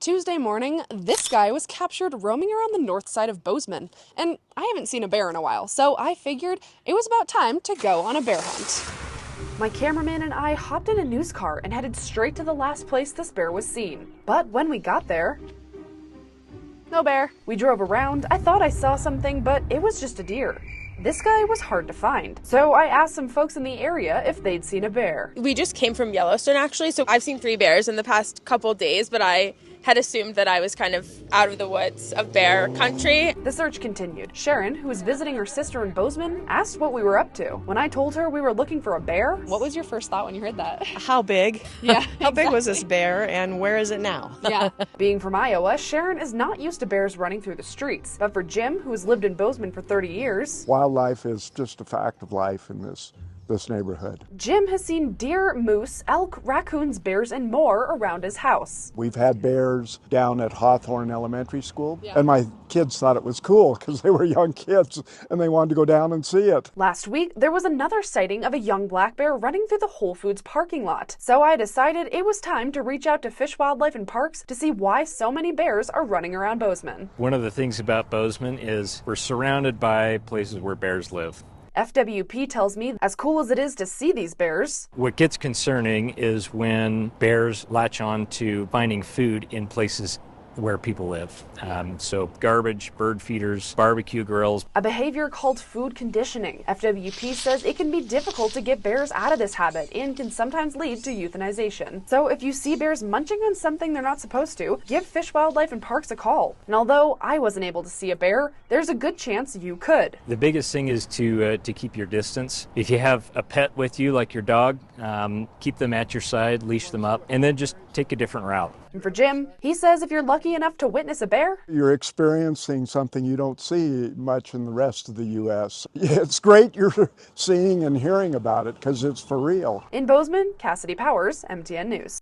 Tuesday morning, this guy was captured roaming around the north side of Bozeman, and I haven't seen a bear in a while, so I figured it was about time to go on a bear hunt. My cameraman and I hopped in a news car and headed straight to the last place this bear was seen. But when we got there, no bear. We drove around, I thought I saw something, but it was just a deer. This guy was hard to find, so I asked some folks in the area if they'd seen a bear. We just came from Yellowstone, actually, so I've seen 3 bears in the past couple days, but I had assumed that I was kind of out of the woods of bear country. The search continued. Sharon, who was visiting her sister in Bozeman, asked what we were up to. When I told her we were looking for a bear, what was your first thought when you heard that? How big? Yeah. How big was this bear, and where is it now? Yeah. Being from Iowa, Sharon is not used to bears running through the streets. But for Jim, who has lived in Bozeman for 30 years, wildlife is just a fact of life in this neighborhood. Jim has seen deer, moose, elk, raccoons, bears, and more around his house. We've had bears down at Hawthorne Elementary School, and my kids thought it was cool because they were young kids and they wanted to go down and see it. Last week, there was another sighting of a young black bear running through the Whole Foods parking lot. So I decided it was time to reach out to Fish, Wildlife, and Parks to see why so many bears are running around Bozeman. One of the things about Bozeman is we're surrounded by places where bears live. FWP tells me, as cool as it is to see these bears, What gets concerning is when bears latch on to finding food in places where people live. So garbage, bird feeders, barbecue grills. a behavior called food conditioning. FWP says it can be difficult to get bears out of this habit and can sometimes lead to euthanization. So if you see bears munching on something they're not supposed to, give Fish, Wildlife, and Parks a call. And although I wasn't able to see a bear, there's a good chance you could. The biggest thing is to keep your distance. If you have a pet with you, like your dog, keep them at your side, leash them up, and then just take a different route. And for Jim, he says if you're lucky enough to witness a bear, You're experiencing something you don't see much in the rest of the U.S. It's great you're seeing and hearing about it because it's for real. in Bozeman, Cassidy Powers, MTN News.